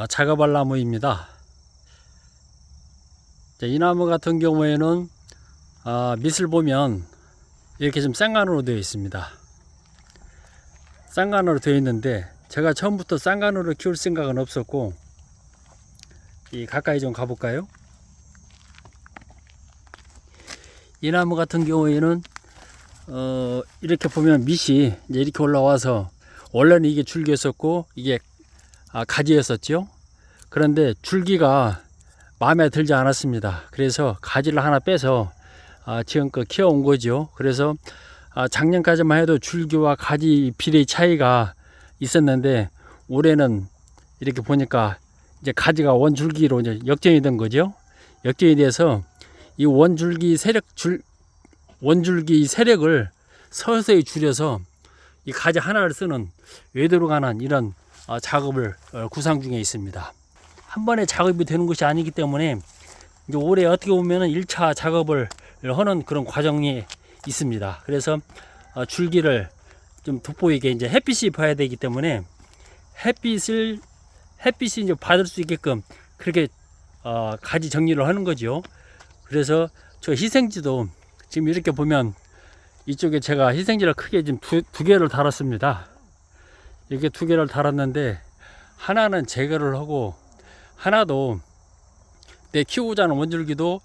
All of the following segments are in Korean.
작업할 나무입니다. 이 나무 같은 경우에는 밑을 보면 이렇게 좀 쌍간으로 되어 있습니다. 쌍간으로 되어 있는데 제가 처음부터 쌍간으로 키울 생각은 없었고, 가까이 좀 가볼까요? 이 나무 같은 경우에는 이렇게 보면 밑이 이제 이렇게 올라와서, 원래는 이게 줄기였었고 이게 가지였었죠. 그런데 줄기가 마음에 들지 않았습니다. 그래서 가지를 하나 빼서 지금껏 키워온 거죠. 그래서 작년까지만 해도 줄기와 가지 비례의 차이가 있었는데, 올해는 이렇게 보니까 이제 가지가 원줄기로 이제 역전이 된 거죠. 역전이 돼서 이 원줄기 세력을 서서히 줄여서 이 가지 하나를 쓰는 외도로 가는 이런 작업을 구상 중에 있습니다. 한 번에 작업이 되는 것이 아니기 때문에 이제 올해 어떻게 보면 1차 작업을 하는 그런 과정이 있습니다. 그래서 줄기를 좀 돋보이게 이제 햇빛이 봐야 되기 때문에 햇빛이 이제 받을 수 있게끔 그렇게 가지 정리를 하는 거죠. 그래서 저 희생지도 지금 이렇게 보면 이쪽에 제가 희생지를 크게 지금 두 개를 달았습니다. 이렇게 두 개를 달았는데, 하나는 제거를 하고 하나도 내 키우고자 하는 원줄기도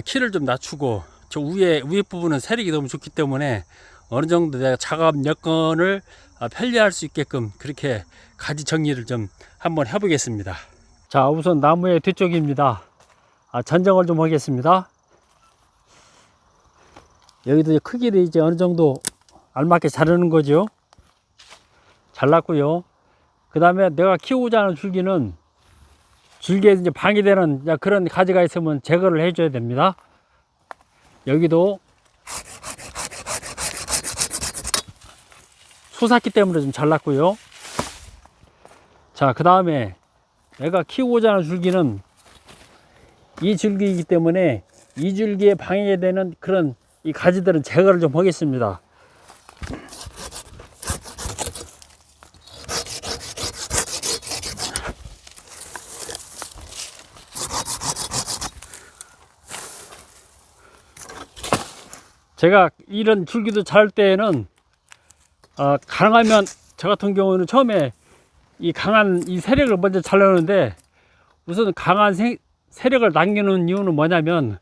키를 좀 낮추고, 저 위에 부분은 세력이 너무 좋기 때문에 어느 정도 내가 작업 여건을 편리할 수 있게끔 그렇게 가지 정리를 좀 한번 해보겠습니다. 자, 우선 나무의 뒤쪽입니다. 전정을 좀 하겠습니다. 여기도 크기를 이제 어느 정도 알맞게 자르는 거죠. 잘랐고요. 그 다음에 내가 키우고자 하는 줄기는 줄기에 이제 방해되는 그런 가지가 있으면 제거를 해줘야 됩니다. 여기도 솟았기 때문에 좀 잘랐고요. 자, 그 다음에 내가 키우고자 하는 줄기는 이 줄기이기 때문에 이 줄기에 방해되는 그런 이 가지들은 제거를 좀 하겠습니다. 제가 이런 줄기도 자를 때에는 가능하면 저 같은 경우는 처음에 이 강한 이 세력을 먼저 잘라놓는데, 우선 강한 세력을 남기는 이유는 뭐냐면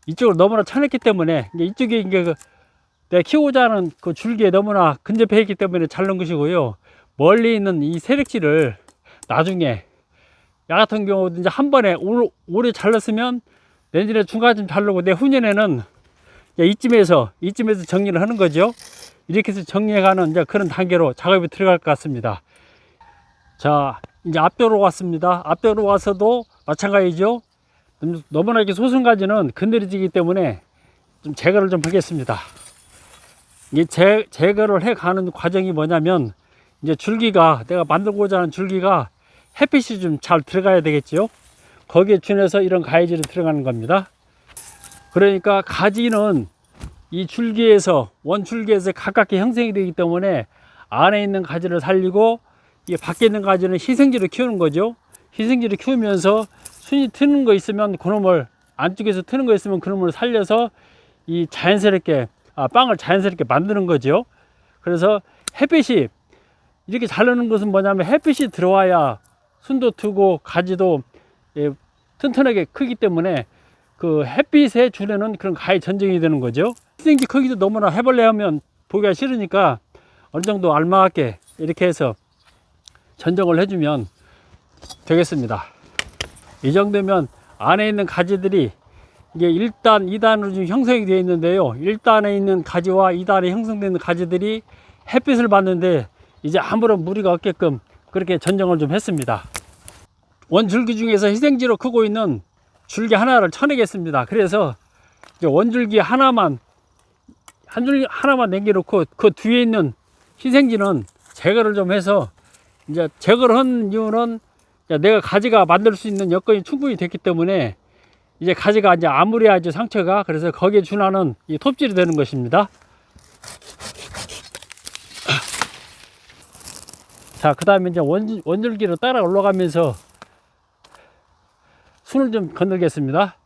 이쪽을 너무나 쳐냈기 때문에, 이쪽에 이게 내가 키우고자 하는 그 줄기에 너무나 근접해 있기 때문에 자른 것이고요. 멀리 있는 이 세력지를 나중에, 야 같은 경우도 이제 한 번에 올해 잘랐으면 내년에 중간쯤 자르고 내후년에는 이쯤에서 정리를 하는 거죠. 이렇게 해서 정리해가는 이제 그런 단계로 작업이 들어갈 것 같습니다. 자, 이제 앞뒤로 왔습니다. 앞뒤로 와서도 마찬가지죠. 너무나 이렇게 소순가지는 그늘지기 때문에 좀 제거를 좀 하겠습니다. 이 제거를 해 가는 과정이 뭐냐면, 이제 줄기가, 내가 만들고자 하는 줄기가 햇빛이 좀 잘 들어가야 되겠죠. 거기에 준해서 이런 가위질이 들어가는 겁니다. 그러니까 가지는 이 줄기에서, 원줄기에서 가깝게 형성이 되기 때문에 안에 있는 가지를 살리고, 이 밖에 있는 가지는 희생지로 키우는 거죠. 희생지를 키우면서 순이 트는 거 있으면 그놈을, 안쪽에서 트는 거 있으면 그놈을 살려서 이 자연스럽게 빵을 자연스럽게 만드는 거죠. 그래서 햇빛이, 이렇게 자르는 것은 뭐냐면 햇빛이 들어와야 순도 트고 가지도 튼튼하게 크기 때문에 그 햇빛에 주려는 그런 가위 전쟁이 되는 거죠. 희생지 크기도 너무나 해벌레 하면 보기가 싫으니까 어느 정도 알맞게 이렇게 해서 전정을 해주면 되겠습니다. 이 정도면 안에 있는 가지들이 이게 1단, 2단으로 지금 형성이 되어 있는데요. 1단에 있는 가지와 2단에 형성되는 가지들이 햇빛을 받는데 이제 아무런 무리가 없게끔 그렇게 전정을 좀 했습니다. 원줄기 중에서 희생지로 크고 있는 줄기 하나를 쳐내겠습니다. 그래서 이제 원줄기 하나만, 한 줄기 하나만 남겨놓고 그 뒤에 있는 희생지는 제거를 좀 해서, 이제 제거를 한 이유는 내가 가지가 만들 수 있는 여건이 충분히 됐기 때문에 이제 가지가 이제 아무리하죠, 상처가. 그래서 거기에 준하는 이 톱질이 되는 것입니다. 자, 그 다음에 이제 원줄기로 따라 올라가면서 순을 좀 건들겠습니다.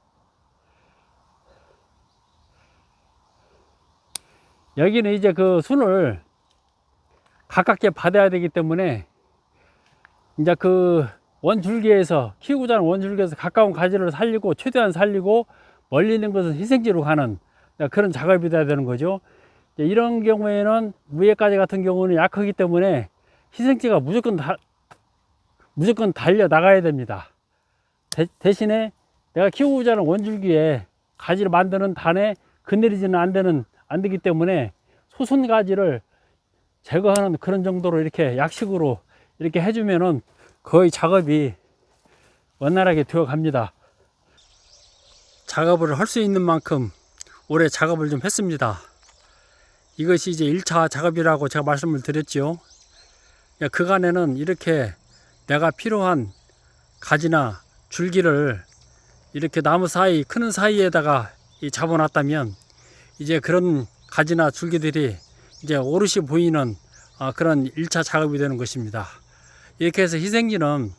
여기는 이제 그 순을 가깝게 받아야 되기 때문에 이제 그 원줄기에서 키우고자 하는 원줄기에서 가까운 가지를 살리고 최대한 살리고 멀리 있는 것은 희생지로 가는 그런 작업이 돼야 되는 거죠. 이런 경우에는 무예가지 같은 경우는 약하기 때문에 희생지가 무조건 달려 나가야 됩니다. 대신에 내가 키우고자 하는 원줄기에 가지를 만드는 단에 그늘이지는 안 되기 때문에 소순 가지를 제거하는 그런 정도로 이렇게 약식으로 이렇게 해주면은 거의 작업이 원활하게 되어 갑니다. 작업을 할 수 있는 만큼 올해 작업을 좀 했습니다. 이것이 이제 1차 작업이라고 제가 말씀을 드렸죠. 그간에는 이렇게 내가 필요한 가지나 줄기를 이렇게 나무 사이 크는 사이에다가 잡아놨다면 이제 그런 가지나 줄기들이 이제 오롯이 보이는 그런 1차 작업이 되는 것입니다. 이렇게 해서 희생지는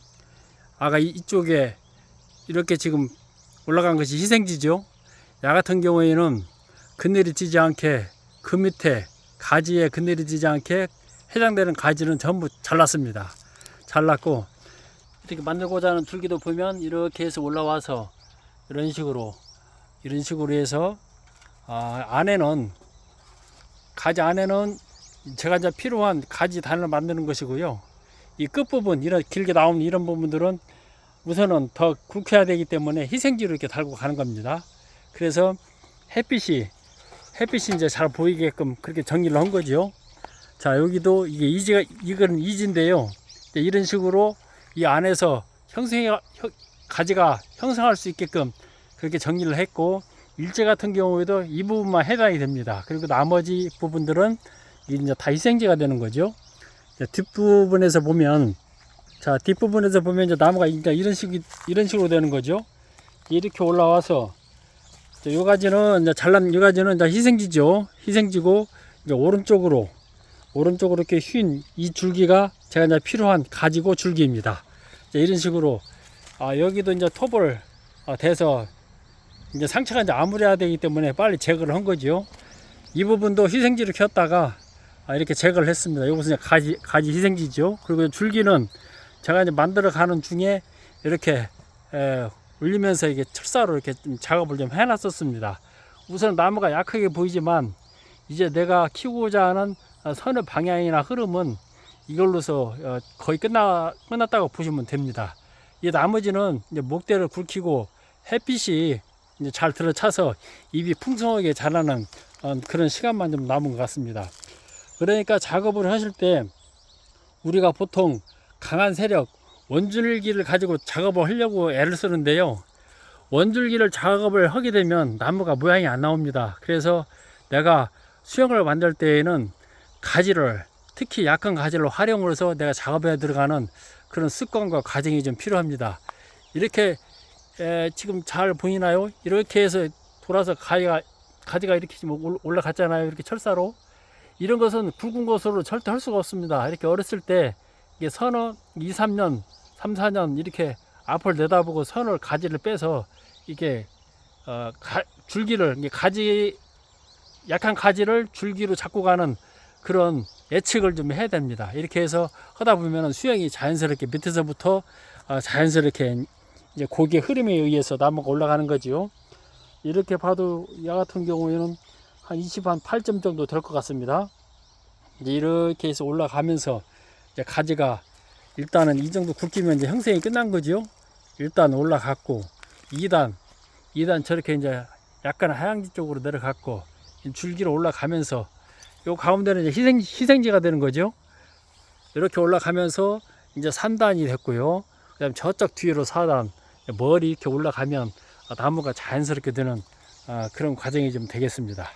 아까 이쪽에 이렇게 지금 올라간 것이 희생지죠. 야 같은 경우에는 그늘이 지지 않게 그 밑에 가지에 그늘이 지지 않게 해당되는 가지는 전부 잘랐습니다. 잘랐고 이렇게 만들고자 하는 줄기도 보면 이렇게 해서 올라와서 이런 식으로 해서 안에는 가지 안에는 제가 이제 필요한 가지 단을 만드는 것이고요. 이 끝부분 이런 길게 나오는 이런 부분들은 우선은 더 굵혀야 되기 때문에 희생지로 이렇게 달고 가는 겁니다. 그래서 햇빛이 이제 잘 보이게끔 그렇게 정리를 한 거죠. 자, 여기도 이거는 이지인데요. 이런 식으로 이 안에서 가지가 형성할 수 있게끔 그렇게 정리를 했고, 일제 같은 경우에도 이 부분만 해당이 됩니다. 그리고 나머지 부분들은 이제 다 희생지가 되는 거죠. 뒷부분에서 보면, 이제 나무가 이제 이런 식으로 되는 거죠. 이렇게 올라와서, 요 가지는 이제 잘난 요 가지는 이제 희생지죠. 희생지고, 이제 오른쪽으로 이렇게 휜 이 줄기가 제가 이제 필요한 가지고 줄기입니다. 이런 식으로, 여기도 이제 톱을 대서 이제 상처가 이제 아무래야 되기 때문에 빨리 제거를 한 거죠. 이 부분도 희생지를 켰다가 이렇게 제거를 했습니다. 이것은 가지 희생지죠. 그리고 줄기는 제가 이제 만들어 가는 중에 이렇게 올리면서 이게 철사로 이렇게 좀 작업을 좀 해놨었습니다. 우선 나무가 약하게 보이지만 이제 내가 키우고자 하는 선의 방향이나 흐름은 이걸로서 거의 끝났다고 보시면 됩니다. 이 나머지는 이제 목대를 굵히고 햇빛이 이제 잘 들어차서 잎이 풍성하게 자라는 그런 시간만 좀 남은 것 같습니다. 그러니까 작업을 하실 때 우리가 보통 강한 세력 원줄기를 가지고 작업을 하려고 애를 쓰는데요, 원줄기를 작업을 하게 되면 나무가 모양이 안 나옵니다. 그래서 내가 수영을 만들 때에는 가지를, 특히 약한 가지를 활용을 해서 내가 작업에 들어가는 그런 습관과 과정이 좀 필요합니다. 이렇게 지금 잘 보이나요? 이렇게 해서 돌아서 가지가 이렇게 지금 올라갔잖아요. 이렇게 철사로. 이런 것은 굵은 것으로 절대 할 수가 없습니다. 이렇게 어렸을 때 이게 선을 2, 3년, 3, 4년 이렇게 앞을 내다보고 선을 가지를 빼서 이게 줄기를, 약한 가지를 줄기로 잡고 가는 그런 예측을 좀 해야 됩니다. 이렇게 해서 하다 보면 수영이 자연스럽게 밑에서부터 자연스럽게 이제 고기의 흐름에 의해서 나무가 올라가는 거죠. 이렇게 봐도 야 같은 경우에는 한 28점 정도 될 것 같습니다. 이제 이렇게 해서 올라가면서 이제 가지가 일단은 이 정도 굵기면 이제 형성이 끝난 거죠. 일단 올라갔고 2단 저렇게 이제 약간 하양지 쪽으로 내려갔고 줄기로 올라가면서 요 가운데는 이제 희생지가 되는 거죠. 이렇게 올라가면서 이제 3단이 됐고요. 그다음 저쪽 뒤로 4단, 머리 이렇게 올라가면 나무가 자연스럽게 되는 그런 과정이 좀 되겠습니다.